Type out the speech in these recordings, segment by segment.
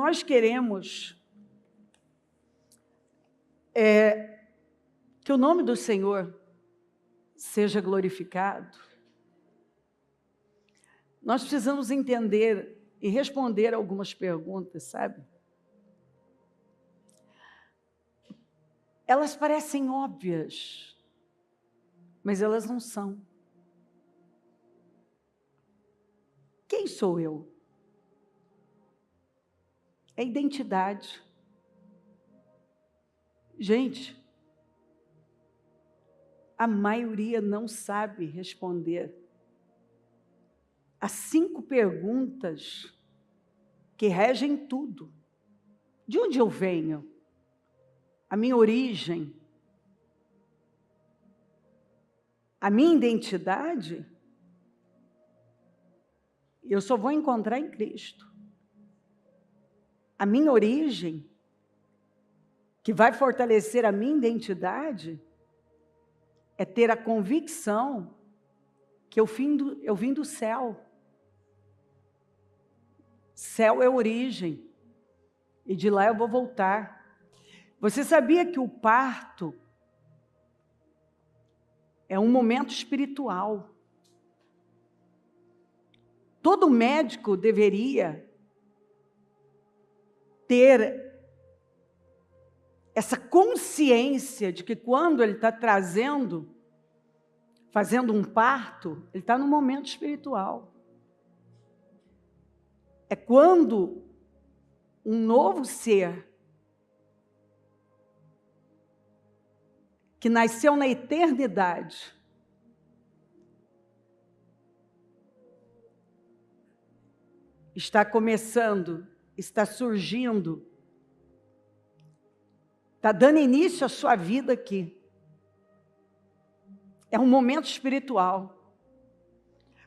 nós queremos que o nome do Senhor seja glorificado, nós precisamos entender e responder algumas perguntas, sabe? Elas parecem óbvias, mas elas não são. Quem sou eu? É identidade. Gente, a maioria não sabe responder as 5 perguntas que regem tudo. De onde eu venho? A minha origem? A minha identidade? Eu só vou encontrar em Cristo. A minha origem, que vai fortalecer a minha identidade, é ter a convicção que eu vim do céu. Céu é origem, e de lá eu vou voltar. Você sabia que o parto é um momento espiritual? Todo médico deveria ter essa consciência de que quando ele está fazendo um parto, ele está num momento espiritual. É quando um novo ser que nasceu na eternidade está começando, está surgindo, está dando início à sua vida aqui. É um momento espiritual.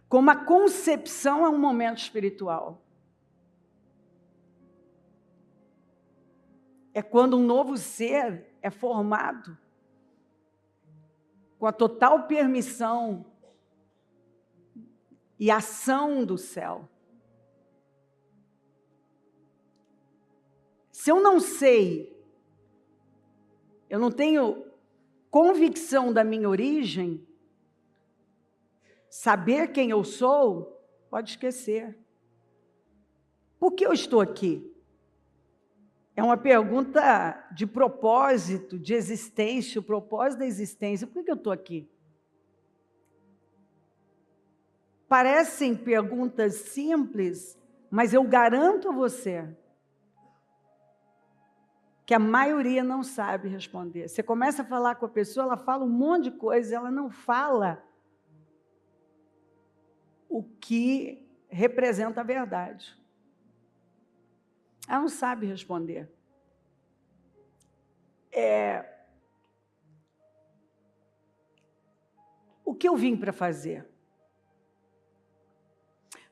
Como a concepção é um momento espiritual. É quando um novo ser é formado com a total permissão e ação do céu. Se eu não sei, eu não tenho convicção da minha origem, saber quem eu sou, pode esquecer. Por que eu estou aqui? É uma pergunta de propósito, de existência, o propósito da existência. Por que eu estou aqui? Parecem perguntas simples, mas eu garanto a você que a maioria não sabe responder. Você começa a falar com a pessoa, ela fala um monte de coisa, ela não fala o que representa a verdade. Ela não sabe responder. O que eu vim para fazer?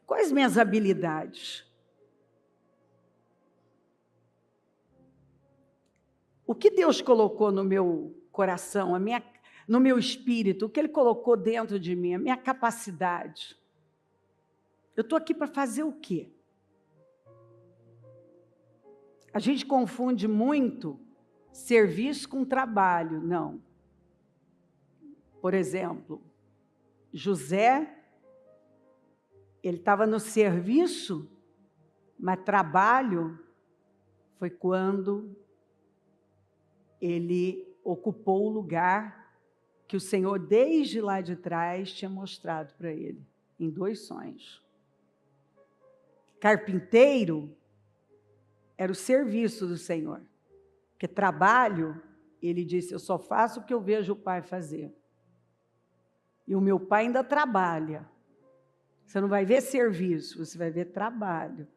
Quais minhas habilidades? O que Deus colocou no meu coração, no meu espírito, o que Ele colocou dentro de mim, a minha capacidade? Eu estou aqui para fazer o quê? A gente confunde muito serviço com trabalho. Não. Por exemplo, José, ele estava no serviço, mas trabalho foi quando ele ocupou o lugar que o Senhor, desde lá de trás, tinha mostrado para ele, em 2 sonhos. Carpinteiro era o serviço do Senhor, porque trabalho, ele disse, eu só faço o que eu vejo o Pai fazer. E o meu Pai ainda trabalha. Você não vai ver serviço, você vai ver trabalho.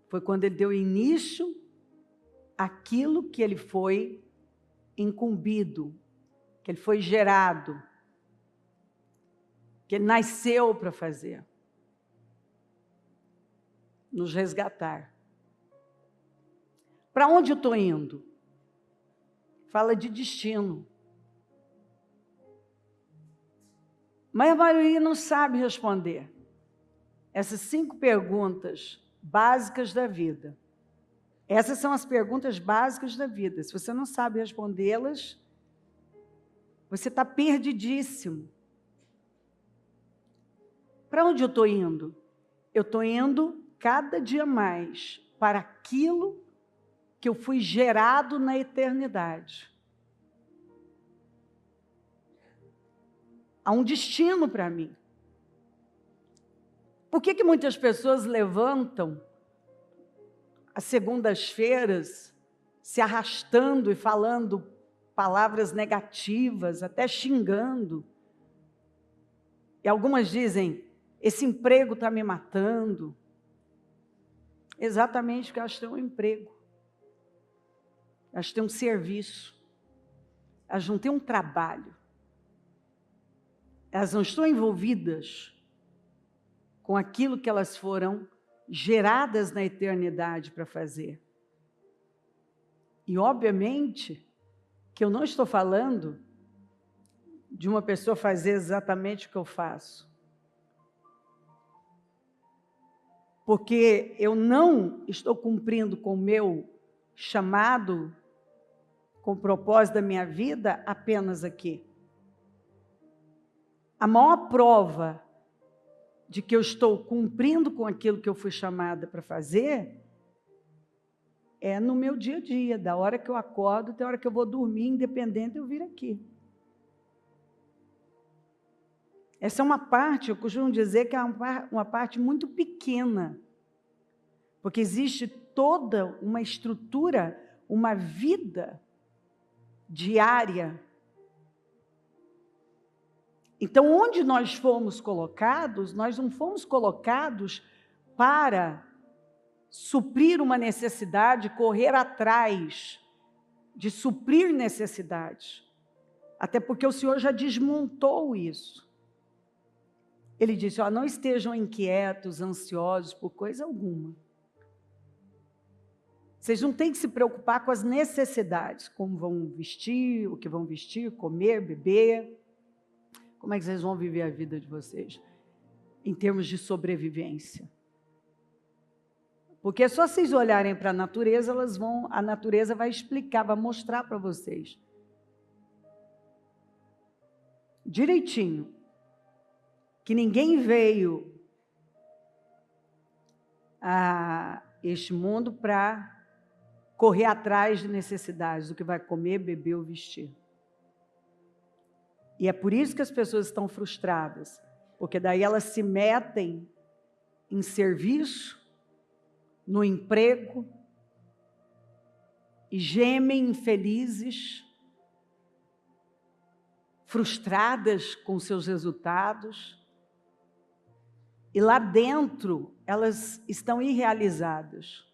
Foi quando ele deu início àquilo que ele foi incumbido, que ele foi gerado, que ele nasceu para fazer. Nos resgatar. Para onde eu estou indo? Fala de destino. Mas a maioria não sabe responder. Essas 5 perguntas básicas da vida. Essas são as perguntas básicas da vida. Se você não sabe respondê-las, você está perdidíssimo. Para onde eu estou indo? Eu estou indo cada dia mais para aquilo que eu fui gerado na eternidade. Há um destino para mim. Por que muitas pessoas levantam às segundas-feiras se arrastando e falando palavras negativas, até xingando? E algumas dizem, esse emprego está me matando. Exatamente porque elas têm um emprego. Elas têm um serviço. Elas não têm um trabalho. Elas não estão envolvidas com aquilo que elas foram geradas na eternidade para fazer. E, obviamente, que eu não estou falando de uma pessoa fazer exatamente o que eu faço. Porque eu não estou cumprindo com o meu chamado, com o propósito da minha vida apenas aqui. A maior prova de que eu estou cumprindo com aquilo que eu fui chamada para fazer é no meu dia a dia, da hora que eu acordo até a hora que eu vou dormir, independente de eu vir aqui. Essa é uma parte, eu costumo dizer que é uma parte muito pequena, porque existe toda uma estrutura, uma vida diária. Então, onde nós fomos colocados, nós não fomos colocados para suprir uma necessidade, correr atrás de suprir necessidades. Até porque o Senhor já desmontou isso. Ele disse, não estejam inquietos, ansiosos por coisa alguma. Vocês não têm que se preocupar com as necessidades, como vão vestir, o que vão vestir, comer, beber. Como é que vocês vão viver a vida de vocês? Em termos de sobrevivência. Porque só vocês olharem para a natureza, a natureza vai explicar, vai mostrar para vocês. Direitinho. Que ninguém veio a este mundo para correr atrás de necessidades, do que vai comer, beber ou vestir. E é por isso que as pessoas estão frustradas, porque daí elas se metem em serviço, no emprego, e gemem infelizes, frustradas com seus resultados, e lá dentro elas estão irrealizadas.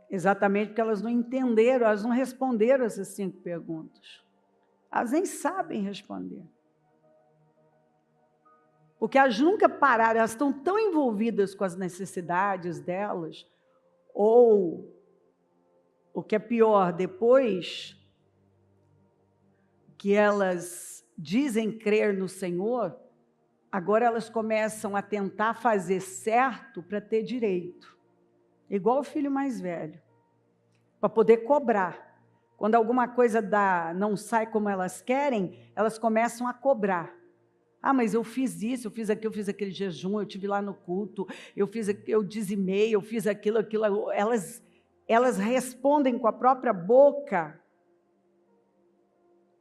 Exatamente porque elas não entenderam, elas não responderam essas 5 perguntas. Elas nem sabem responder. Porque elas nunca pararam, elas estão tão envolvidas com as necessidades delas, ou, o que é pior, depois que elas dizem crer no Senhor, agora elas começam a tentar fazer certo para ter direito. Igual o filho mais velho, para poder cobrar. Quando alguma coisa não sai como elas querem, elas começam a cobrar. Mas eu fiz isso, eu fiz aquilo, eu fiz aquele jejum, eu estive lá no culto, eu dizimei, eu fiz aquilo. Elas respondem com a própria boca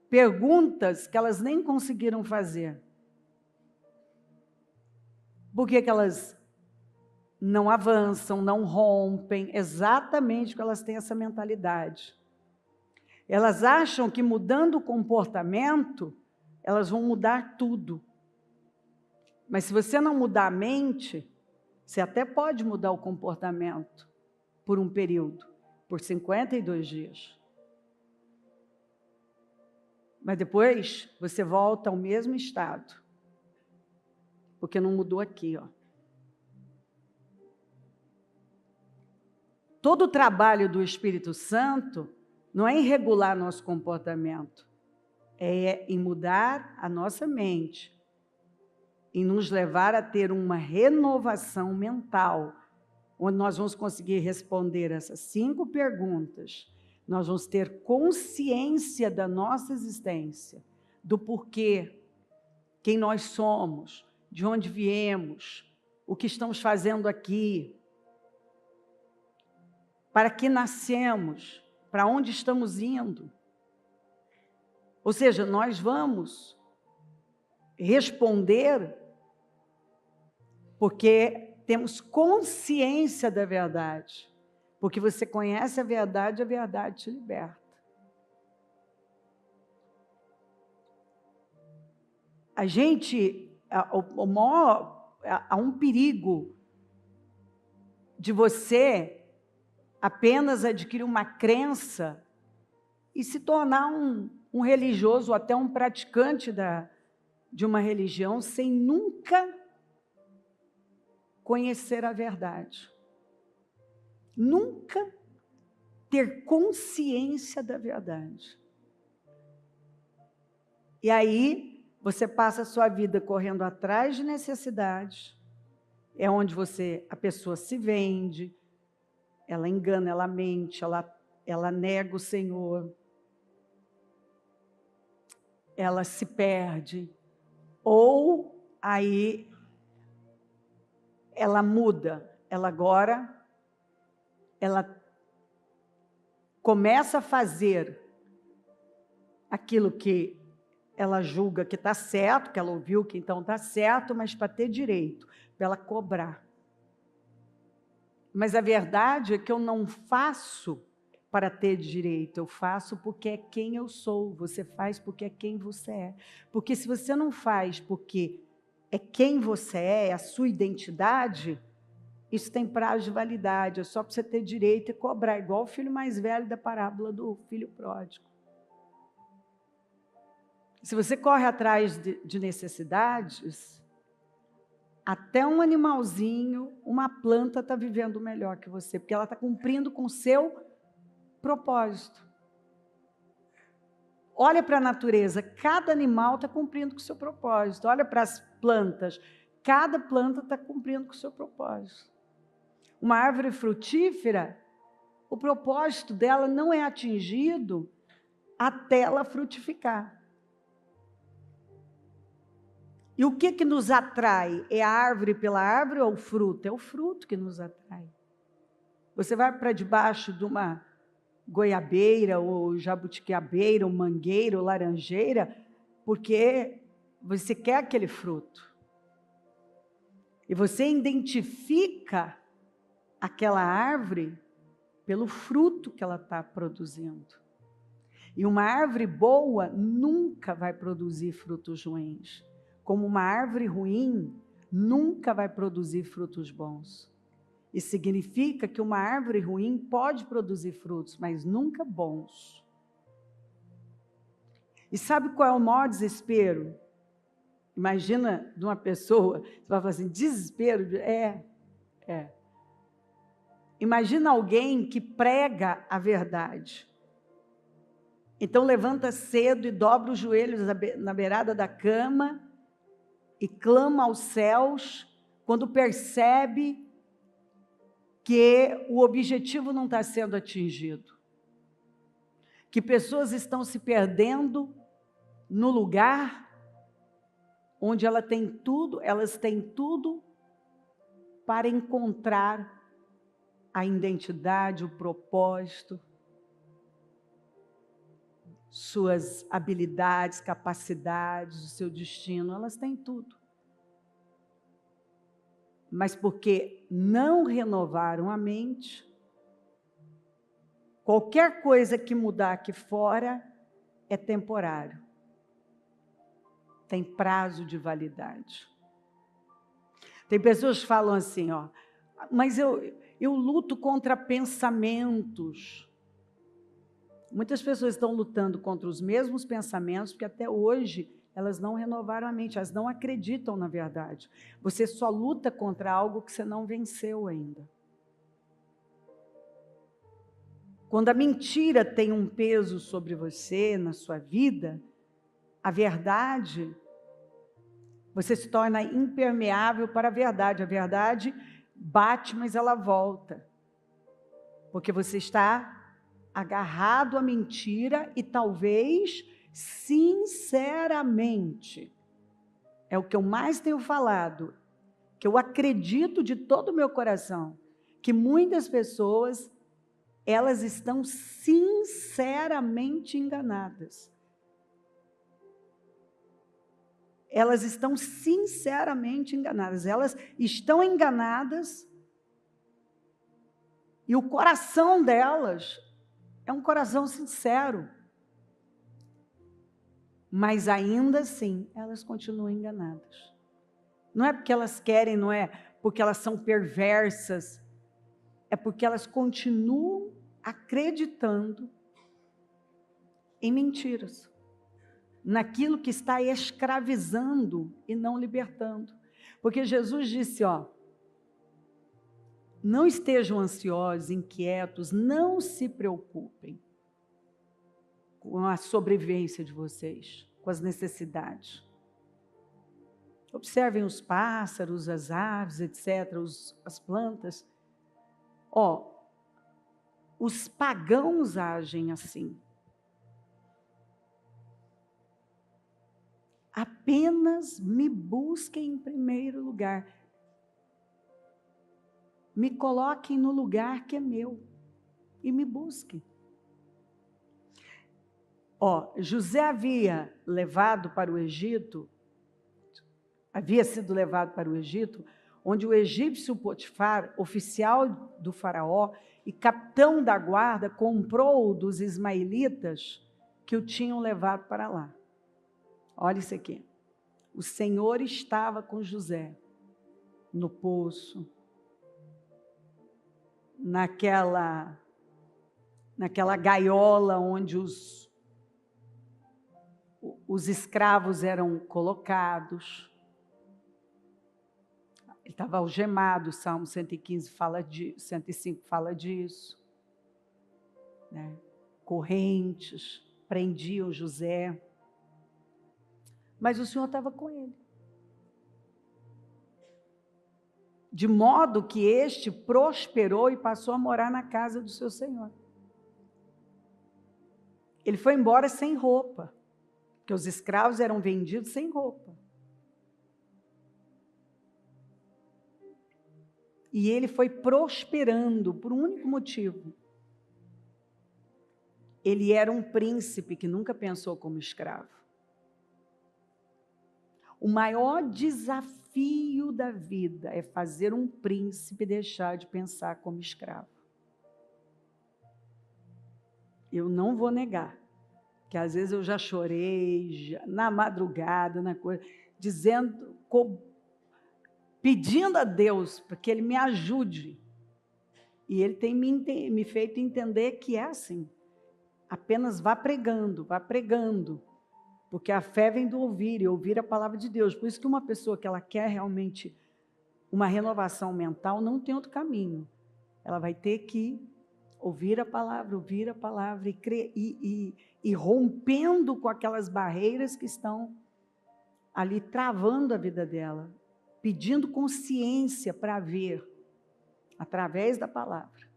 perguntas que elas nem conseguiram fazer. Por que elas não avançam, não rompem? Exatamente porque elas têm essa mentalidade. Elas acham que mudando o comportamento, elas vão mudar tudo. Mas se você não mudar a mente, você até pode mudar o comportamento por um período, por 52 dias. Mas depois você volta ao mesmo estado, porque não mudou aqui, ó. Todo o trabalho do Espírito Santo não é em regular nosso comportamento, é em mudar a nossa mente, em nos levar a ter uma renovação mental, onde nós vamos conseguir responder essas 5 perguntas, nós vamos ter consciência da nossa existência, do porquê, quem nós somos, de onde viemos, o que estamos fazendo aqui, para que nascemos, para onde estamos indo. Ou seja, nós vamos responder porque temos consciência da verdade. Porque você conhece a verdade te liberta. Há um perigo de você apenas adquirir uma crença e se tornar um religioso, ou até um praticante de uma religião, sem nunca conhecer a verdade. Nunca ter consciência da verdade. E aí, você passa a sua vida correndo atrás de necessidades, é onde a pessoa se vende, ela engana, ela mente, ela nega o Senhor, ela se perde, ou aí ela muda, ela começa a fazer aquilo que ela julga que está certo, que ela ouviu que então está certo, mas para ter direito, para ela cobrar. Mas a verdade é que eu não faço para ter direito, eu faço porque é quem eu sou, você faz porque é quem você é. Porque se você não faz porque é quem você é a sua identidade, isso tem prazo de validade, é só para você ter direito e cobrar, igual o filho mais velho da parábola do filho pródigo. Se você corre atrás de necessidades, até um animalzinho, uma planta está vivendo melhor que você, porque ela está cumprindo com o seu propósito. Olha para a natureza, cada animal está cumprindo com o seu propósito. Olha para as plantas, cada planta está cumprindo com o seu propósito. Uma árvore frutífera, o propósito dela não é atingido até ela frutificar. E o que nos atrai? É a árvore pela árvore ou o fruto? É o fruto que nos atrai. Você vai para debaixo de uma goiabeira, ou jabuticabeira, ou mangueira, ou laranjeira, porque você quer aquele fruto. E você identifica aquela árvore pelo fruto que ela está produzindo. E uma árvore boa nunca vai produzir frutos ruins. Como uma árvore ruim nunca vai produzir frutos bons. Isso significa que uma árvore ruim pode produzir frutos, mas nunca bons. E sabe qual é o maior desespero? Imagina de uma pessoa, você vai falar assim, desespero? Imagina alguém que prega a verdade. Então levanta cedo e dobra os joelhos na beirada da cama e clama aos céus quando percebe que o objetivo não está sendo atingido. Que pessoas estão se perdendo no lugar onde elas têm tudo para encontrar a identidade, o propósito, suas habilidades, capacidades, o seu destino, elas têm tudo. Mas porque não renovaram a mente, qualquer coisa que mudar aqui fora é temporário. Tem prazo de validade. Tem pessoas que falam assim, mas eu luto contra pensamentos. Muitas pessoas estão lutando contra os mesmos pensamentos, porque até hoje elas não renovaram a mente, elas não acreditam na verdade. Você só luta contra algo que você não venceu ainda. Quando a mentira tem um peso sobre você, na sua vida, a verdade, você se torna impermeável para a verdade. A verdade bate, mas ela volta. Porque você está agarrado à mentira e talvez, sinceramente, é o que eu mais tenho falado, que eu acredito de todo o meu coração, que muitas pessoas, elas estão sinceramente enganadas. Elas estão sinceramente enganadas. Elas estão enganadas e o coração delas é um coração sincero. Mas ainda assim, elas continuam enganadas. Não é porque elas querem, não é porque elas são perversas, é porque elas continuam acreditando em mentiras, naquilo que está escravizando e não libertando. Porque Jesus disse, não estejam ansiosos, inquietos, não se preocupem com a sobrevivência de vocês, com as necessidades. Observem os pássaros, as aves, etc., as plantas. Os pagãos agem assim. Apenas me busquem em primeiro lugar. Me coloquem no lugar que é meu e me busquem. José havia sido levado para o Egito, onde o egípcio Potifar, oficial do faraó e capitão da guarda, comprou dos ismaelitas que o tinham levado para lá. Olha isso aqui. O Senhor estava com José no poço, naquela gaiola onde os escravos eram colocados. Ele estava algemado, o Salmo 115 105 fala disso. Né? Correntes prendiam José. Mas o Senhor estava com ele. De modo que este prosperou e passou a morar na casa do seu Senhor. Ele foi embora sem roupa, porque os escravos eram vendidos sem roupa. E ele foi prosperando por um único motivo. Ele era um príncipe que nunca pensou como escravo. O maior desafio da vida é fazer um príncipe deixar de pensar como escravo. Eu não vou negar, que às vezes eu já chorei, na madrugada, pedindo a Deus para que Ele me ajude. E Ele tem me feito entender que é assim. Apenas vá pregando, porque a fé vem do ouvir, e ouvir a palavra de Deus. Por isso que uma pessoa que ela quer realmente uma renovação mental, não tem outro caminho. Ela vai ter que ouvir a palavra e crer, e rompendo com aquelas barreiras que estão ali travando a vida dela, pedindo consciência para ver, através da palavra.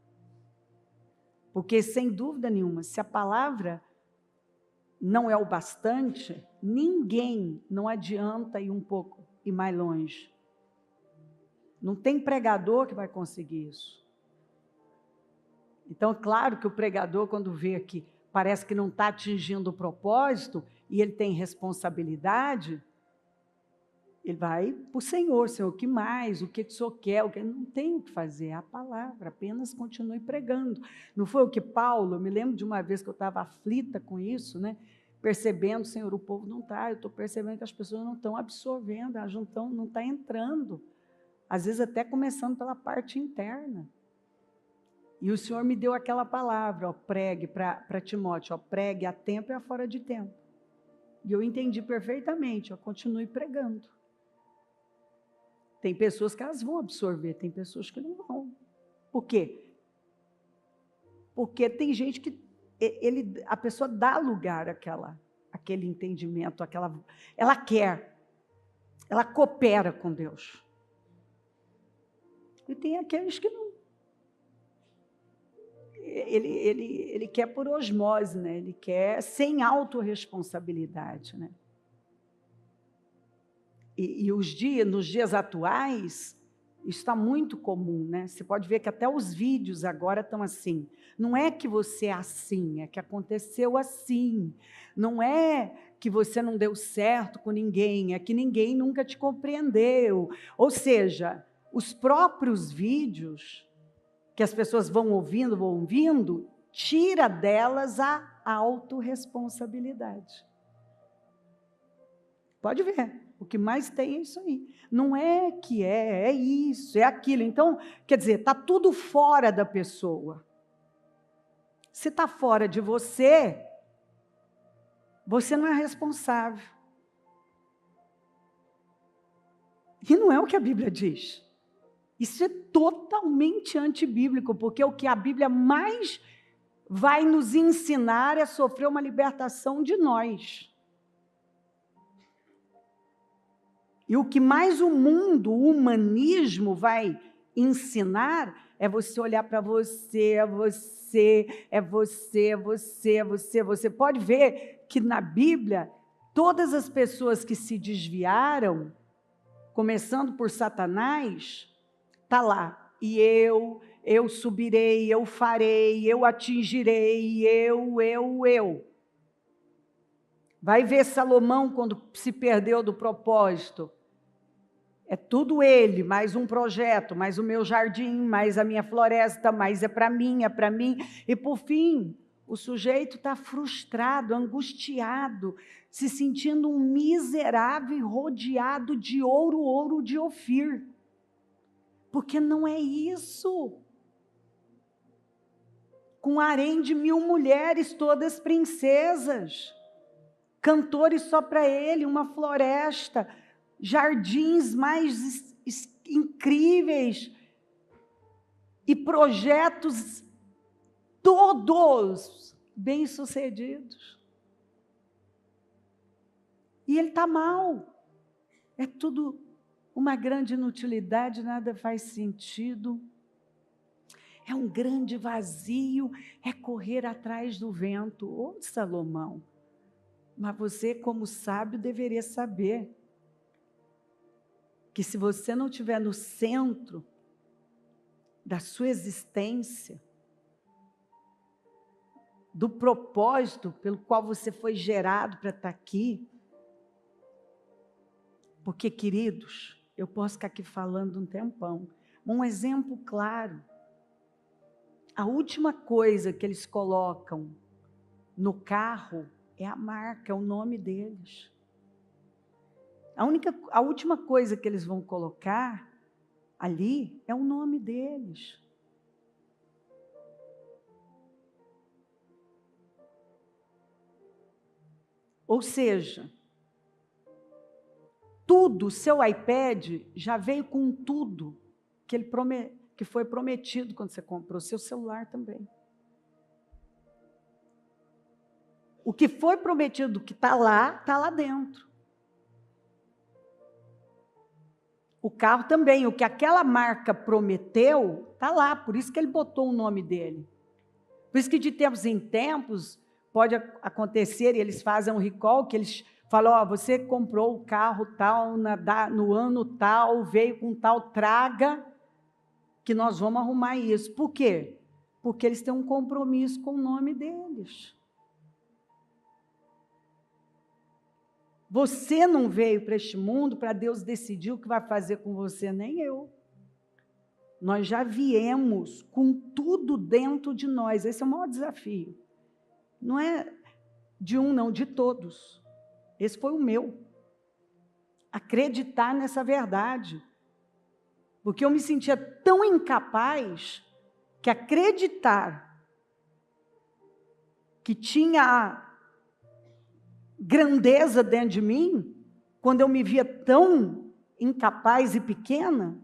Porque, sem dúvida nenhuma, se a palavra não é o bastante, ninguém, não adianta ir um pouco e mais longe. Não tem pregador que vai conseguir isso. Então, claro que o pregador, quando vê que parece que não está atingindo o propósito, e ele tem responsabilidade, ele vai para o Senhor, o que mais? O que o Senhor quer? Não tem o que fazer, é a palavra, apenas continue pregando. Não foi o que Paulo, eu me lembro de uma vez que eu estava aflita com isso, né? Percebendo, Senhor, o povo não está, eu estou percebendo que as pessoas não estão absorvendo, elas não estão entrando, às vezes até começando pela parte interna. E o Senhor me deu aquela palavra, pregue para Timóteo, pregue a tempo e a fora de tempo. E eu entendi perfeitamente, continue pregando. Tem pessoas que elas vão absorver, tem pessoas que não vão. Por quê? Porque tem gente que a pessoa dá lugar àquele entendimento, ela quer, ela coopera com Deus. E tem aqueles que não. Ele quer por osmose, né? Ele quer sem autorresponsabilidade, né? E nos dias atuais, está muito comum, né? Você pode ver que até os vídeos agora estão assim. Não é que você é assim, é que aconteceu assim. Não é que você não deu certo com ninguém, é que ninguém nunca te compreendeu. Ou seja, os próprios vídeos que as pessoas vão ouvindo, tira delas a autorresponsabilidade. Pode ver. O que mais tem é isso aí. Não é que é isso, é aquilo. Então, quer dizer, está tudo fora da pessoa. Se está fora de você, você não é responsável. E não é o que a Bíblia diz. Isso é totalmente antibíblico, porque o que a Bíblia mais vai nos ensinar é sofrer uma libertação de nós. E o que mais o mundo, o humanismo vai ensinar é você olhar para você, Você pode ver que na Bíblia, todas as pessoas que se desviaram, começando por Satanás, está lá. E eu subirei, eu farei, eu atingirei, eu. Vai ver Salomão quando se perdeu do propósito. É tudo ele, mais um projeto, mais o meu jardim, mais a minha floresta, mais é para mim. E por fim, o sujeito está frustrado, angustiado, se sentindo um miserável e rodeado de ouro de Ofir. Porque não é isso. Com harém de 1000 mulheres, todas princesas. Cantores só para ele, uma floresta, jardins mais incríveis e projetos todos bem-sucedidos. E ele está mal. É tudo uma grande inutilidade, nada faz sentido. É um grande vazio, é correr atrás do vento. Ô, Salomão, mas você, como sábio, deveria saber que se você não estiver no centro da sua existência, do propósito pelo qual você foi gerado para estar aqui, porque, queridos, eu posso ficar aqui falando um tempão, um exemplo claro, a última coisa que eles colocam no carro é a marca, é o nome deles. A última coisa que eles vão colocar ali é o nome deles. Ou seja, tudo, seu iPad já veio com tudo que foi prometido quando você comprou, seu celular também. O que foi prometido que está lá dentro. O carro também, o que aquela marca prometeu, está lá, por isso que ele botou o nome dele. Por isso que de tempos em tempos pode acontecer, e eles fazem um recall, que eles falam, você comprou o carro tal, no ano tal, veio com tal, traga, que nós vamos arrumar isso. Por quê? Porque eles têm um compromisso com o nome deles. Você não veio para este mundo para Deus decidir o que vai fazer com você, nem eu. Nós já viemos com tudo dentro de nós. Esse é o maior desafio. Não é de um, não, de todos. Esse foi o meu. Acreditar nessa verdade. Porque eu me sentia tão incapaz que acreditar que tinha grandeza dentro de mim, quando eu me via tão incapaz e pequena,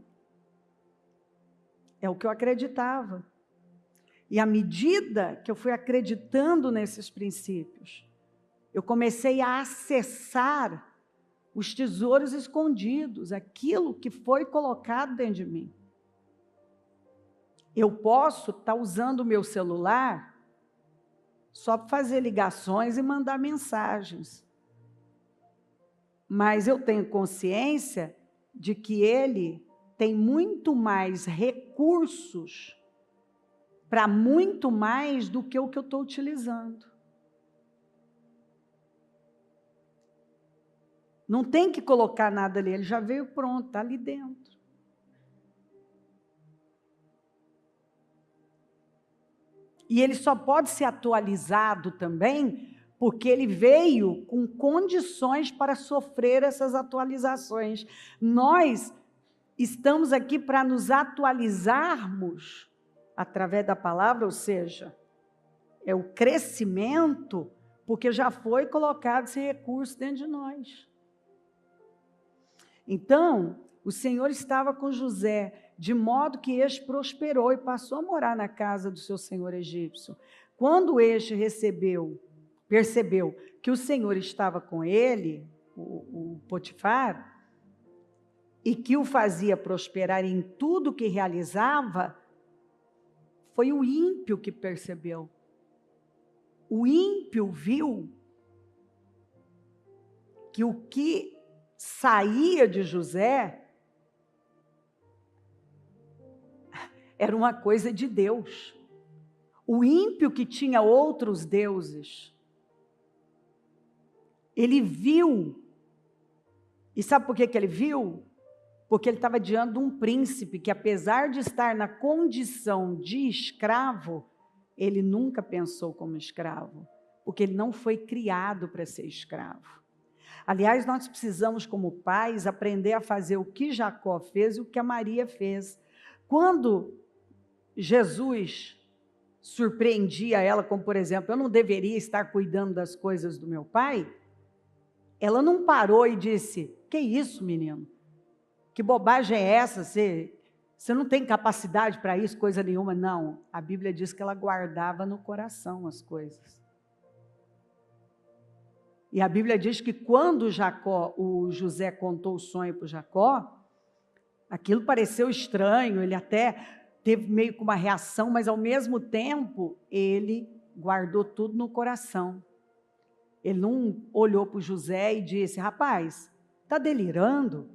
é o que eu acreditava. E à medida que eu fui acreditando nesses princípios, eu comecei a acessar os tesouros escondidos, aquilo que foi colocado dentro de mim. Eu posso estar usando o meu celular só para fazer ligações e mandar mensagens. Mas eu tenho consciência de que ele tem muito mais recursos para muito mais do que o que eu estou utilizando. Não tem que colocar nada ali, ele já veio pronto, está ali dentro. E ele só pode ser atualizado também porque ele veio com condições para sofrer essas atualizações. Nós estamos aqui para nos atualizarmos através da palavra, ou seja, é o crescimento, porque já foi colocado esse recurso dentro de nós. Então, o Senhor estava com José, de modo que este prosperou e passou a morar na casa do seu senhor egípcio. Quando este percebeu que o Senhor estava com ele, o Potifar, e que o fazia prosperar em tudo que realizava, foi o ímpio que percebeu. O ímpio viu que o que saía de José era uma coisa de Deus. O ímpio que tinha outros deuses, ele viu, e sabe por que ele viu? Porque ele estava diante de um príncipe que, apesar de estar na condição de escravo, ele nunca pensou como escravo, porque ele não foi criado para ser escravo. Aliás, nós precisamos, como pais, aprender a fazer o que Jacó fez e o que a Maria fez. Quando Jesus surpreendia ela, como por exemplo, eu não deveria estar cuidando das coisas do meu pai, ela não parou e disse, que isso, menino? Que bobagem é essa? Você não tem capacidade para isso, coisa nenhuma. Não, a Bíblia diz que ela guardava no coração as coisas. E a Bíblia diz que quando o José contou o sonho para o Jacó, aquilo pareceu estranho, ele até teve meio que uma reação, mas ao mesmo tempo ele guardou tudo no coração. Ele não olhou para o José e disse, rapaz, está delirando?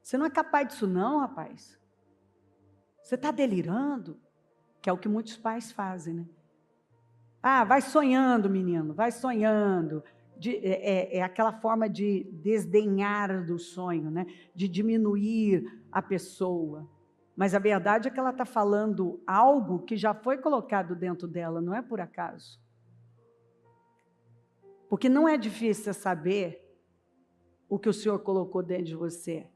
Você não é capaz disso não, rapaz. Você está delirando? Que é o que muitos pais fazem, né? Ah, vai sonhando, menino, vai sonhando. É aquela forma de desdenhar do sonho, né? De diminuir a pessoa. Mas a verdade é que ela está falando algo que já foi colocado dentro dela, não é por acaso. Porque não é difícil saber o que o Senhor colocou dentro de você.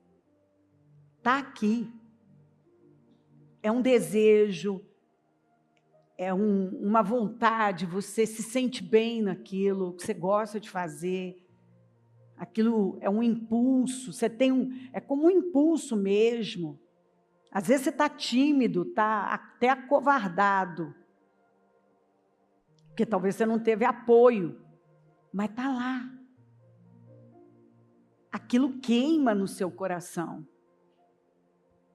Está aqui. É um desejo, é uma vontade, você se sente bem naquilo que você gosta de fazer. Aquilo é um impulso, você tem é como um impulso mesmo. Às vezes você está tímido, está até acovardado, porque talvez você não teve apoio, mas está lá. Aquilo queima no seu coração.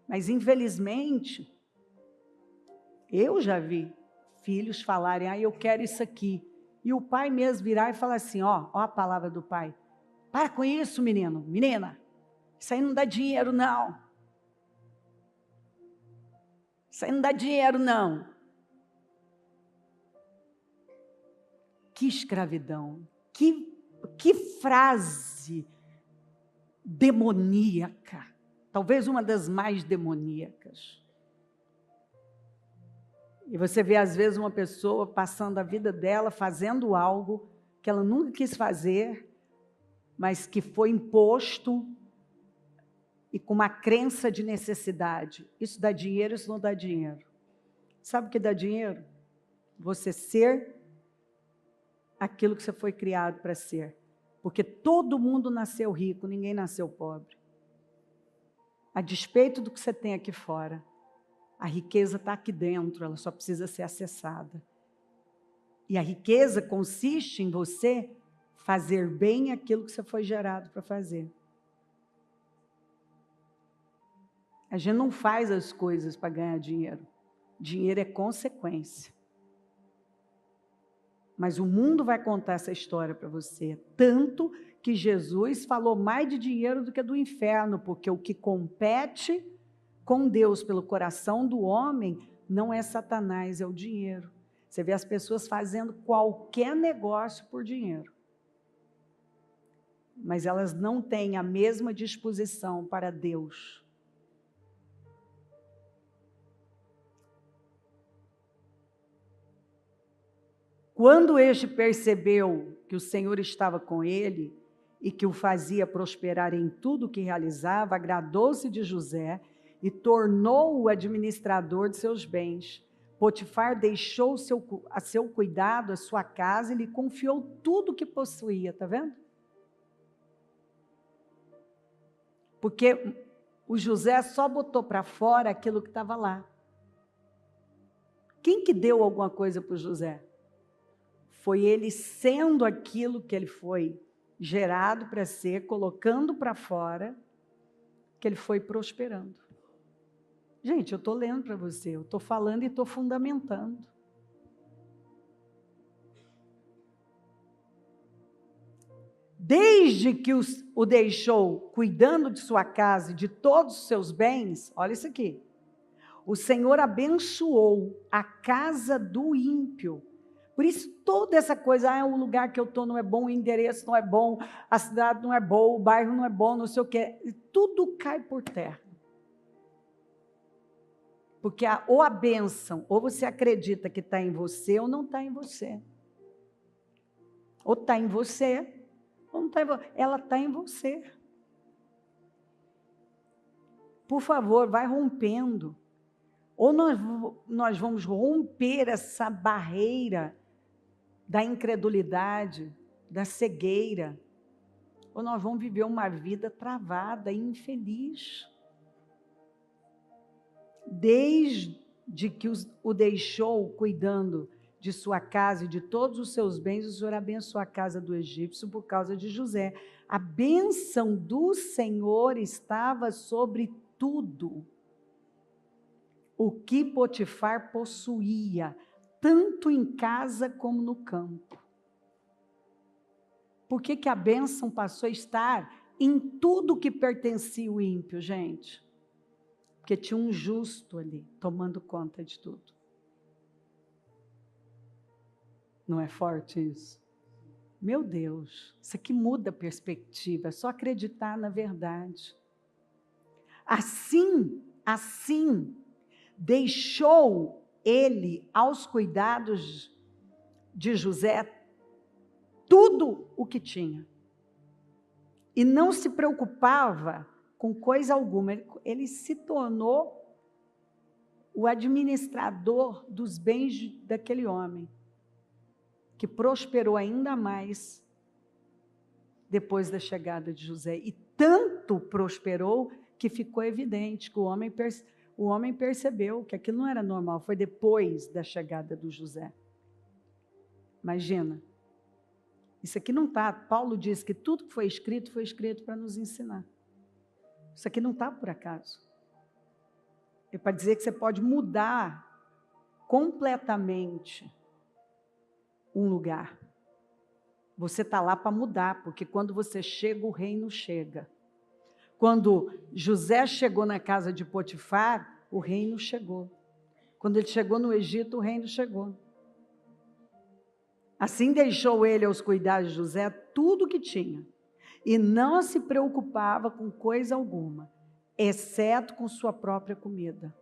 Mas infelizmente, eu já vi filhos falarem, eu quero isso aqui. E o pai mesmo virar e falar assim, ó a palavra do pai. Para com isso, menino, menina. Isso aí não dá dinheiro, não. Isso aí não dá dinheiro, não. Que escravidão. Que frase demoníaca. Talvez uma das mais demoníacas. E você vê às vezes uma pessoa passando a vida dela fazendo algo que ela nunca quis fazer, mas que foi imposto e com uma crença de necessidade. Isso dá dinheiro, isso não dá dinheiro. Sabe o que dá dinheiro? Você ser aquilo que você foi criado para ser. Porque todo mundo nasceu rico, ninguém nasceu pobre. A despeito do que você tem aqui fora, a riqueza está aqui dentro, ela só precisa ser acessada. E a riqueza consiste em você fazer bem aquilo que você foi gerado para fazer. A gente não faz as coisas para ganhar dinheiro. Dinheiro é consequência. Mas o mundo vai contar essa história para você. Tanto que Jesus falou mais de dinheiro do que do inferno, porque o que compete com Deus pelo coração do homem não é Satanás, é o dinheiro. Você vê as pessoas fazendo qualquer negócio por dinheiro. Mas elas não têm a mesma disposição para Deus. Quando este percebeu que o Senhor estava com ele e que o fazia prosperar em tudo o que realizava, agradou-se de José e tornou-o administrador de seus bens. Potifar deixou a seu cuidado a sua casa e lhe confiou tudo o que possuía, está vendo? Porque o José só botou para fora aquilo que estava lá. Quem que deu alguma coisa para o José? Foi ele sendo aquilo que ele foi gerado para ser, colocando para fora, que ele foi prosperando. Gente, eu estou lendo para você, eu estou falando e estou fundamentando. Desde que o deixou cuidando de sua casa e de todos os seus bens, olha isso aqui, o Senhor abençoou a casa do ímpio. Por isso, toda essa coisa, o lugar que eu estou não é bom, o endereço não é bom, a cidade não é boa, o bairro não é bom, não sei o quê, tudo cai por terra. Porque ou a bênção, ou você acredita que está em você, ou não está em você. Ou está em você, ou não está em você. Ela está em você. Por favor, vai rompendo. Ou nós vamos romper essa barreira da incredulidade, da cegueira, ou nós vamos viver uma vida travada e infeliz. Desde que o deixou cuidando de sua casa e de todos os seus bens, o Senhor abençoou a casa do egípcio por causa de José. A bênção do Senhor estava sobre tudo o que Potifar possuía, tanto em casa como no campo. Por que a bênção passou a estar em tudo que pertencia ao ímpio, gente? Porque tinha um justo ali, tomando conta de tudo. Não é forte isso? Meu Deus, isso aqui muda a perspectiva, é só acreditar na verdade. Assim, deixou ele aos cuidados de José tudo o que tinha. E não se preocupava com coisa alguma. Ele se tornou o administrador dos bens daquele homem, que prosperou ainda mais depois da chegada de José. E tanto prosperou que ficou evidente que o homem percebeu que aquilo não era normal. Foi depois da chegada do José. Imagina. Isso aqui não está. Paulo diz que tudo que foi escrito para nos ensinar. Isso aqui não está por acaso. É para dizer que você pode mudar completamente um lugar. Você está lá para mudar, porque quando você chega, o reino chega. Quando José chegou na casa de Potifar, o reino chegou. Quando ele chegou no Egito, o reino chegou. Assim deixou ele aos cuidados de José tudo o que tinha, e não se preocupava com coisa alguma, exceto com sua própria comida.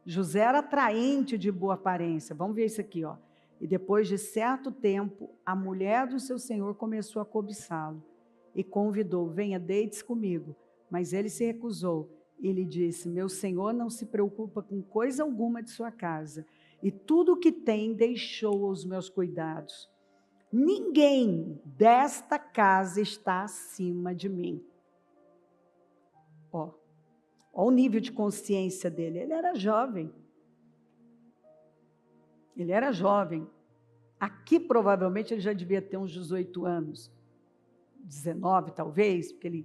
José era atraente de boa aparência. Vamos ver isso aqui, ó. E depois de certo tempo, a mulher do seu senhor começou a cobiçá-lo e convidou: venha, deite-se comigo. Mas ele se recusou e lhe disse: meu senhor não se preocupa com coisa alguma de sua casa, e tudo o que tem deixou aos meus cuidados. Ninguém desta casa está acima de mim. Ó o nível de consciência dele. Ele era jovem. Ele era jovem. Aqui provavelmente ele já devia ter uns 18 anos. 19 talvez, porque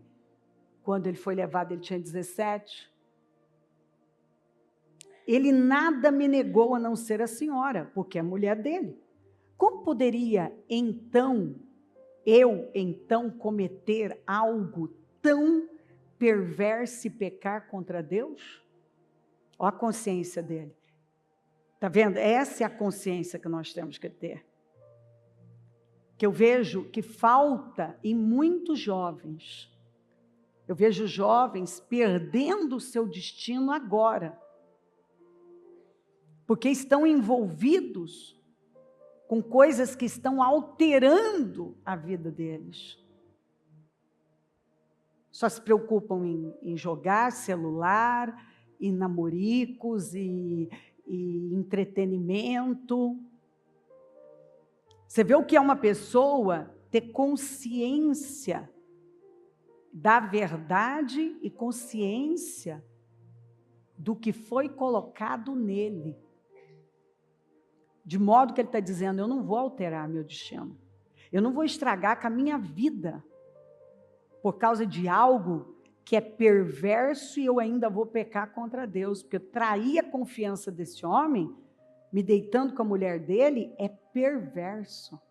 quando ele foi levado ele tinha 17. ele nada me negou a não ser a senhora, porque é mulher dele. Como poderia eu cometer algo tão perverso e pecar contra Deus? Olha a consciência dele. Está vendo? Essa é a consciência que nós temos que ter. Que eu vejo que falta em muitos jovens. Eu vejo jovens perdendo o seu destino agora. Porque estão envolvidos com coisas que estão alterando a vida deles. Só se preocupam em jogar celular, e namoricos, e entretenimento. Você vê o que é uma pessoa ter consciência da verdade e consciência do que foi colocado nele. De modo que ele está dizendo, eu não vou alterar meu destino. Eu não vou estragar com a minha vida por causa de algo que é perverso e eu ainda vou pecar contra Deus, porque eu traí a confiança desse homem, me deitando com a mulher dele, é perverso.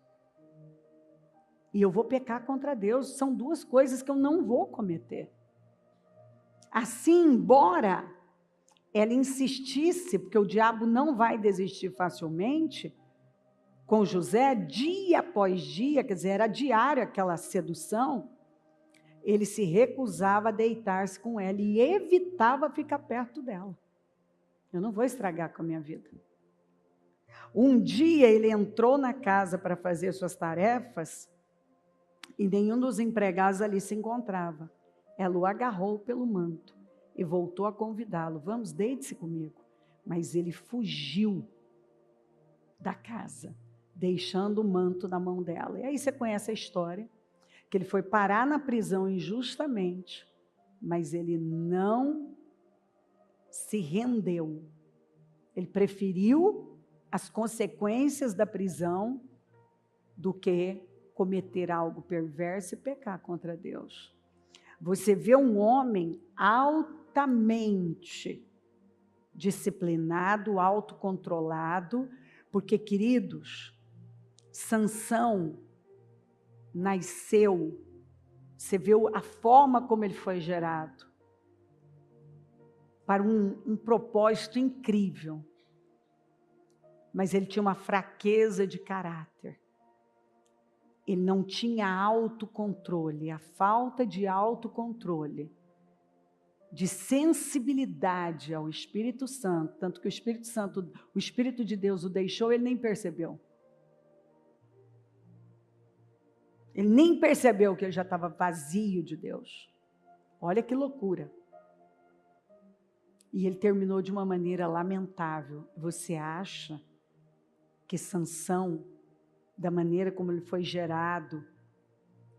E eu vou pecar contra Deus. São duas coisas que eu não vou cometer. Assim, embora ela insistisse, porque o diabo não vai desistir facilmente, com José, dia após dia, quer dizer, era diária aquela sedução, ele se recusava a deitar-se com ela e evitava ficar perto dela. Eu não vou estragar com a minha vida. Um dia ele entrou na casa para fazer suas tarefas e nenhum dos empregados ali se encontrava. Ela o agarrou pelo manto e voltou a convidá-lo. Vamos, deite-se comigo. Mas ele fugiu da casa, deixando o manto na mão dela. E aí você conhece a história, que ele foi parar na prisão injustamente, mas ele não se rendeu. Ele preferiu as consequências da prisão do que cometer algo perverso e pecar contra Deus. Você vê um homem altamente disciplinado, autocontrolado, porque, queridos, Sansão nasceu, você vê a forma como ele foi gerado, para um propósito incrível, mas ele tinha uma fraqueza de caráter. Ele não tinha autocontrole, a falta de autocontrole, de sensibilidade ao Espírito Santo, tanto que o Espírito Santo, o Espírito de Deus o deixou, ele nem percebeu. Ele nem percebeu que ele já estava vazio de Deus. Olha que loucura. E ele terminou de uma maneira lamentável. Você acha que Sansão, da maneira como ele foi gerado,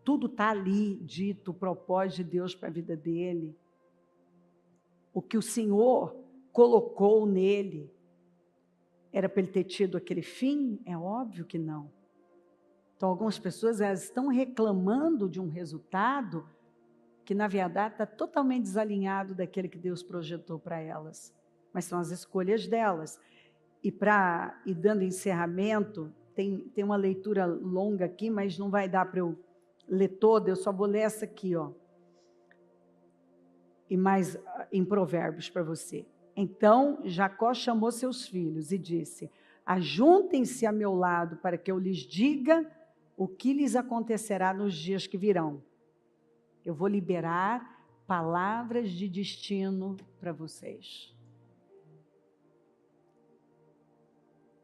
tudo está ali dito, o propósito de Deus para a vida dele, o que o Senhor colocou nele, era para ele ter tido aquele fim? É óbvio que não. Então, algumas pessoas elas estão reclamando de um resultado que, na verdade, está totalmente desalinhado daquele que Deus projetou para elas. Mas são as escolhas delas. E dando encerramento, tem uma leitura longa aqui, mas não vai dar para eu ler toda, eu só vou ler essa aqui, ó. E mais em Provérbios para você. Então, Jacó chamou seus filhos e disse, ajuntem-se a meu lado para que eu lhes diga o que lhes acontecerá nos dias que virão. Eu vou liberar palavras de destino para vocês.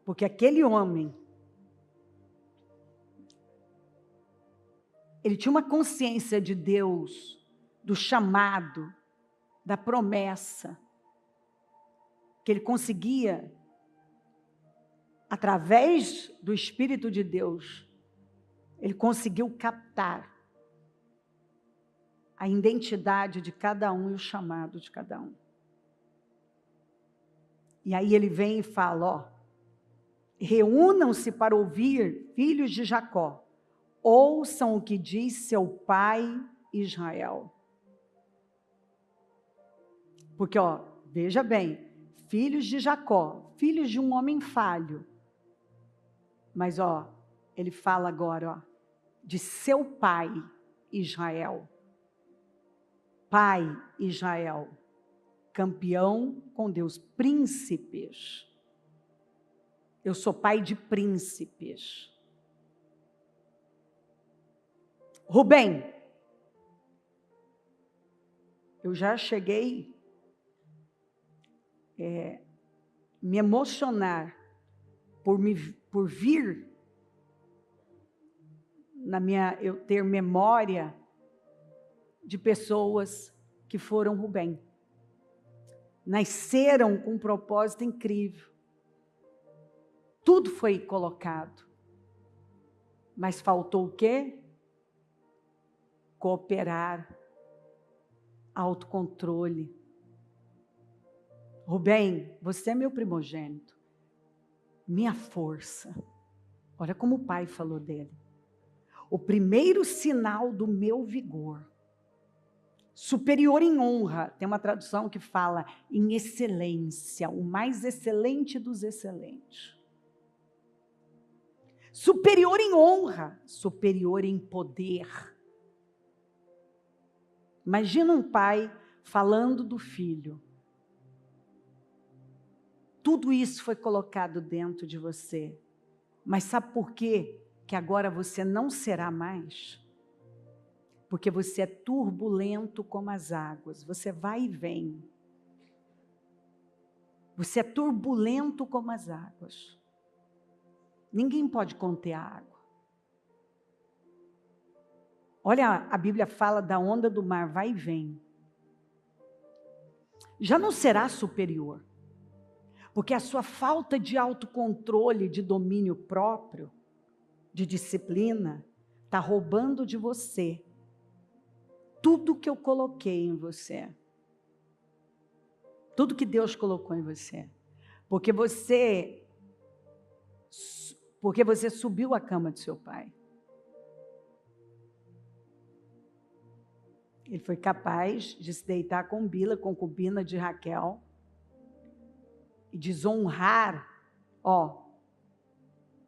Porque aquele homem, ele tinha uma consciência de Deus, do chamado, da promessa, que ele conseguia, através do Espírito de Deus, ele conseguiu captar a identidade de cada um e o chamado de cada um. E aí ele vem e fala, ó, reúnam-se para ouvir, filhos de Jacó, ouçam o que diz seu pai Israel. Porque, ó, veja bem, filhos de Jacó, filhos de um homem falho. Mas, ele fala agora, de seu pai, Israel. Pai, Israel. Campeão com Deus. Príncipes. Eu sou pai de príncipes. Rubem. Eu já cheguei me emocionar por vir eu ter memória de pessoas que foram Rubem. Nasceram com um propósito incrível. Tudo foi colocado. Mas faltou o quê? Cooperar. Autocontrole. Rubem, você é meu primogênito. Minha força. Olha como o pai falou dele. O primeiro sinal do meu vigor. Superior em honra. Tem uma tradução que fala em excelência. O mais excelente dos excelentes. Superior em honra. Superior em poder. Imagina um pai falando do filho. Tudo isso foi colocado dentro de você. Mas sabe por quê? Que agora você não será mais? Porque você é turbulento como as águas. Você vai e vem. Você é turbulento como as águas. Ninguém pode conter a água. Olha, a Bíblia fala da onda do mar, vai e vem. Já não será superior. Porque a sua falta de autocontrole, de domínio próprio, de disciplina, está roubando de você tudo que eu coloquei em você. Tudo que Deus colocou em você. Porque você subiu a cama de seu pai. Ele foi capaz de se deitar com Bila, concubina de Raquel, e desonrar,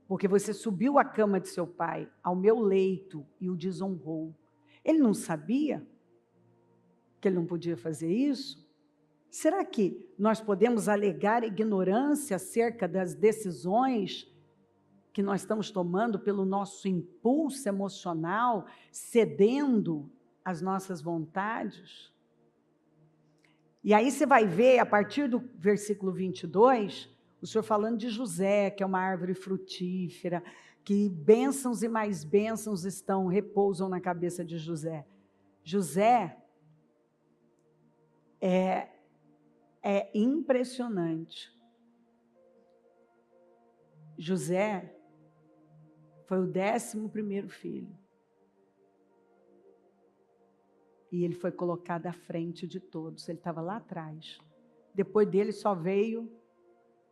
porque você subiu a cama de seu pai ao meu leito e o desonrou. Ele não sabia que ele não podia fazer isso? Será que nós podemos alegar ignorância acerca das decisões que nós estamos tomando pelo nosso impulso emocional, cedendo às nossas vontades? E aí você vai ver, a partir do versículo 22, o Senhor falando de José, que é uma árvore frutífera, que bênçãos e mais bênçãos repousam na cabeça de José. José é impressionante. José foi o 11º filho. E ele foi colocado à frente de todos. Ele estava lá atrás. Depois dele só veio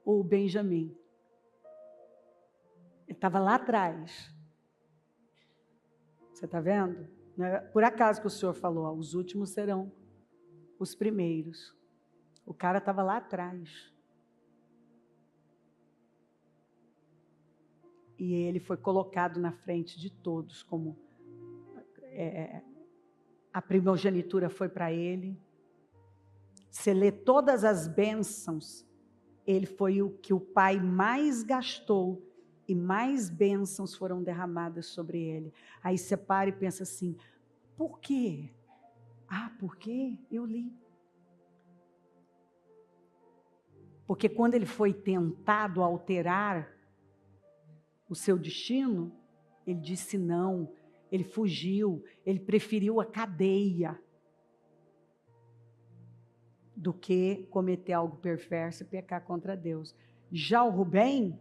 o Benjamim. Ele estava lá atrás. Você está vendo? Não é por acaso que o Senhor falou, os últimos serão os primeiros. O cara estava lá atrás. E ele foi colocado na frente de todos, como a primogenitura foi para ele. Você lê todas as bênçãos, ele foi o que o pai mais gastou, e mais bênçãos foram derramadas sobre ele. Aí você para e pensa assim, por quê? Por quê? Eu li. Porque quando ele foi tentado a alterar o seu destino, ele disse não, ele fugiu, ele preferiu a cadeia do que cometer algo perverso e pecar contra Deus. Já o Rubem,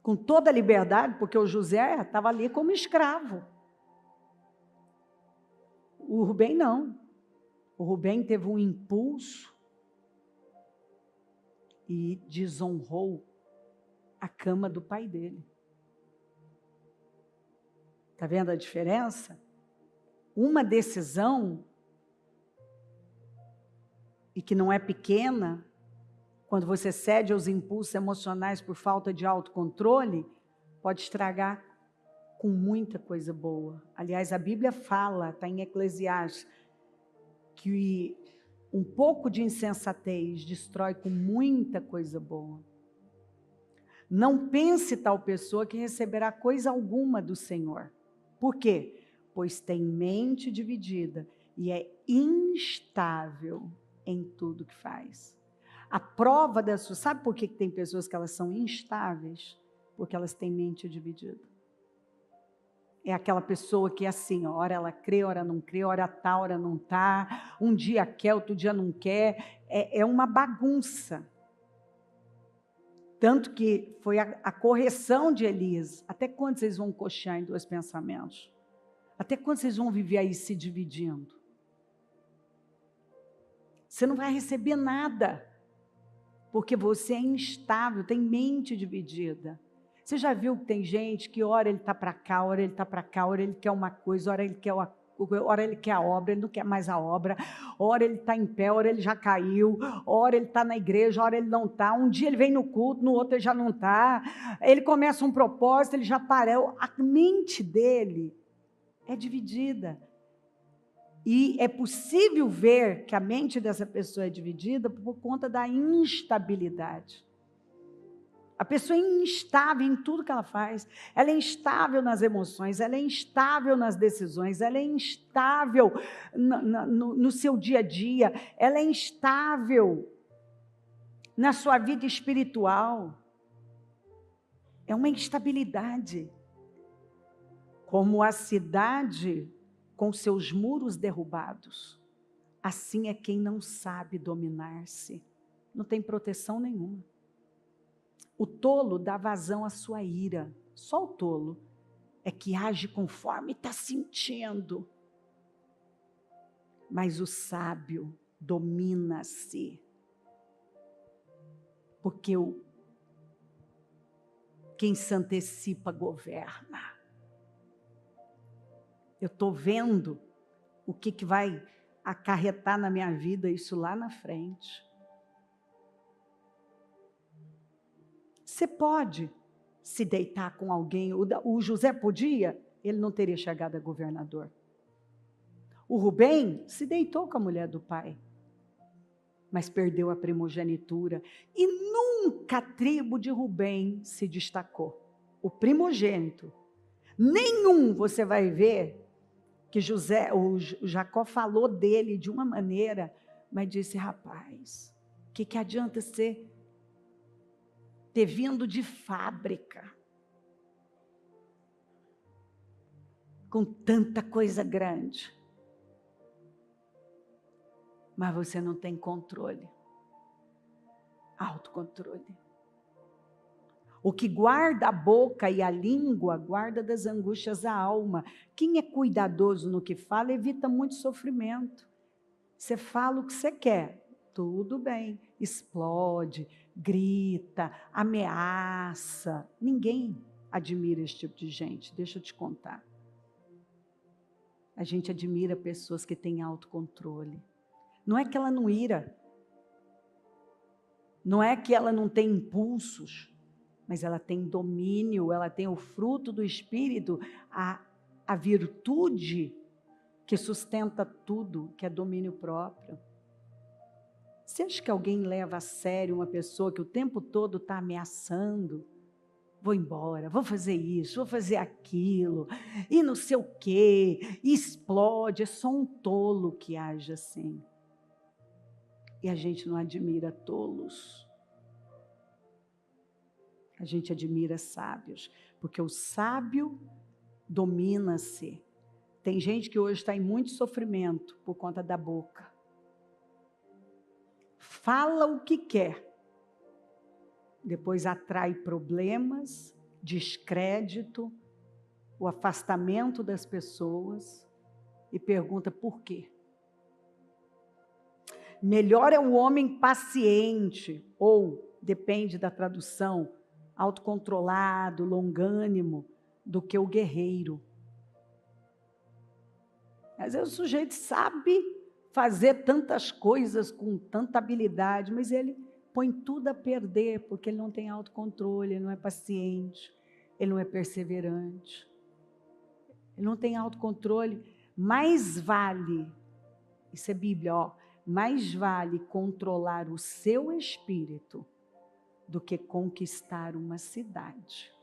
com toda a liberdade, porque o José estava ali como escravo. O Rubem não. O Rubem teve um impulso e desonrou a cama do pai dele. Está vendo a diferença? Uma decisão e que não é pequena, quando você cede aos impulsos emocionais por falta de autocontrole, pode estragar com muita coisa boa. Aliás, a Bíblia fala, está em Eclesiastes, que um pouco de insensatez destrói com muita coisa boa. Não pense tal pessoa que receberá coisa alguma do Senhor. Por quê? Pois tem mente dividida e é instável em tudo que faz. A prova da sua... Sabe por que tem pessoas que elas são instáveis? Porque elas têm mente dividida. É aquela pessoa que é assim, ó, ora ela crê, ora não crê, ora tá, ora não tá, um dia quer, outro dia não quer, é uma bagunça. Tanto que foi a correção de Elias. Até quando vocês vão coxar em dois pensamentos? Até quando vocês vão viver aí se dividindo? Você não vai receber nada, porque você é instável, tem mente dividida. Você já viu que tem gente que ora ele está para cá, ora ele está para cá, ora ele quer uma coisa, ora ele quer a obra, ele não quer mais a obra, ora ele está em pé, ora ele já caiu, ora ele está na igreja, ora ele não está, um dia ele vem no culto, no outro ele já não está, ele começa um propósito, ele já parou, a mente dele é dividida. E é possível ver que a mente dessa pessoa é dividida por conta da instabilidade. A pessoa é instável em tudo que ela faz, ela é instável nas emoções, ela é instável nas decisões, ela é instável no seu dia a dia, ela é instável na sua vida espiritual. É uma instabilidade. Como a cidade com seus muros derrubados, assim é quem não sabe dominar-se, não tem proteção nenhuma. O tolo dá vazão à sua ira. Só o tolo é que age conforme está sentindo. Mas o sábio domina-se. Porque quem se antecipa governa. Eu estou vendo o que vai acarretar na minha vida isso lá na frente. Você pode se deitar com alguém. O José podia, ele não teria chegado a governador. O Rubem se deitou com a mulher do pai, mas perdeu a primogenitura. E nunca a tribo de Rubem se destacou. O primogênito. Nenhum você vai ver que o Jacó falou dele de uma maneira, mas disse, rapaz, o que adianta você ter vindo de fábrica, com tanta coisa grande, mas você não tem controle, autocontrole. O que guarda a boca e a língua, guarda das angústias a alma. Quem é cuidadoso no que fala, evita muito sofrimento. Você fala o que você quer, tudo bem, explode, grita, ameaça. Ninguém admira esse tipo de gente, deixa eu te contar. A gente admira pessoas que têm autocontrole. Não é que ela não ira, não é que ela não tem impulsos, mas ela tem domínio, ela tem o fruto do Espírito, a virtude que sustenta tudo, que é domínio próprio. Você acha que alguém leva a sério uma pessoa que o tempo todo está ameaçando? Vou embora, vou fazer isso, vou fazer aquilo, e não sei o quê, explode. É só um tolo que age assim. E a gente não admira tolos. A gente admira sábios, porque o sábio domina-se. Tem gente que hoje está em muito sofrimento por conta da boca. Fala o que quer, depois atrai problemas, descrédito, o afastamento das pessoas e pergunta por quê. Melhor é o homem paciente, ou, depende da tradução, autocontrolado, longânimo, do que o guerreiro. Às vezes o sujeito sabe fazer tantas coisas com tanta habilidade, mas ele põe tudo a perder, porque ele não tem autocontrole, ele não é paciente, ele não é perseverante, ele não tem autocontrole. Mais vale, isso é Bíblia, ó, mais vale controlar o seu espírito do que conquistar uma cidade.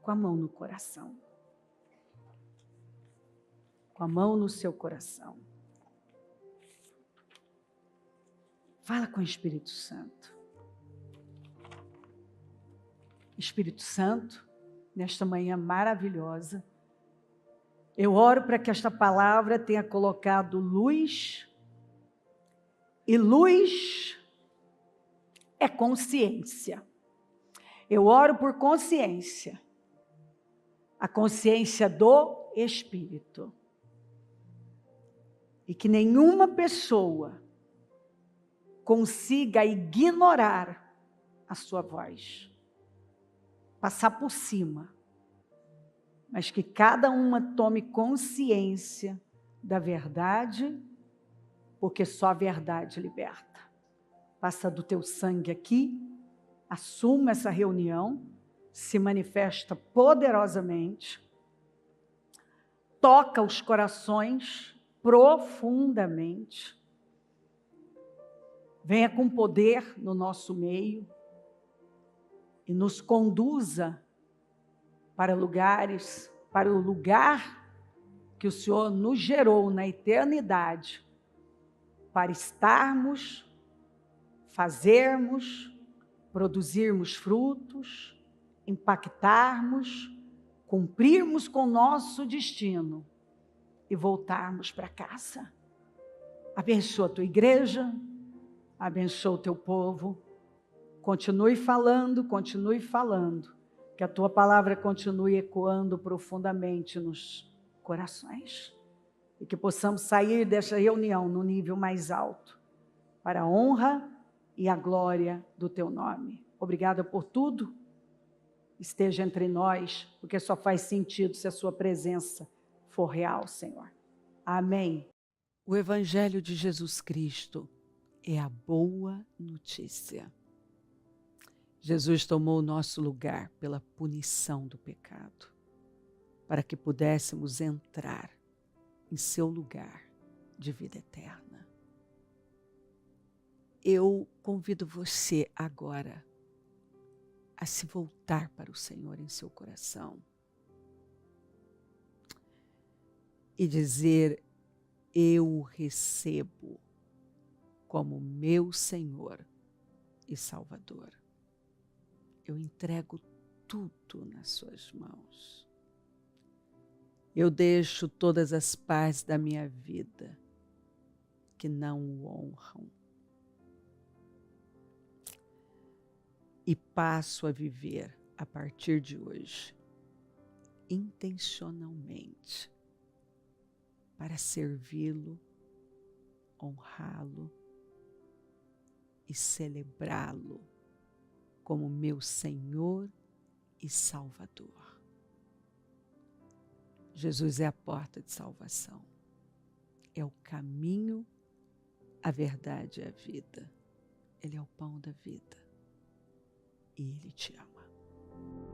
Com a mão no coração. Com a mão no seu coração. Fala com o Espírito Santo. Espírito Santo, nesta manhã maravilhosa, eu oro para que esta palavra tenha colocado luz, e luz é consciência. Eu oro por consciência, a consciência do Espírito. E que nenhuma pessoa consiga ignorar a sua voz, passar por cima, mas que cada uma tome consciência da verdade, porque só a verdade liberta. Passa do teu sangue aqui, assuma essa reunião, se manifesta poderosamente, toca os corações profundamente, venha com poder no nosso meio e nos conduza para lugares, para o lugar que o Senhor nos gerou na eternidade, para estarmos, fazermos, produzirmos frutos, impactarmos, cumprirmos com nosso destino e voltarmos para casa. Abençoa a tua igreja, abençoa o teu povo, continue falando, que a tua palavra continue ecoando profundamente nos corações e que possamos sair desta reunião no nível mais alto, para a honra e a glória do teu nome. Obrigada por tudo, esteja entre nós, porque só faz sentido se a sua presença for real, Senhor. Amém. O Evangelho de Jesus Cristo é a boa notícia. Jesus tomou o nosso lugar pela punição do pecado, para que pudéssemos entrar em seu lugar de vida eterna. Eu convido você agora a se voltar para o Senhor em seu coração e dizer: eu o recebo como meu Senhor e Salvador. Eu entrego tudo nas suas mãos. Eu deixo todas as partes da minha vida que não o honram e passo a viver a partir de hoje intencionalmente para servi-lo, honrá-lo e celebrá-lo como meu Senhor e Salvador. Jesus é a porta de salvação, é o caminho, a verdade e a vida. Ele é o pão da vida e Ele te ama.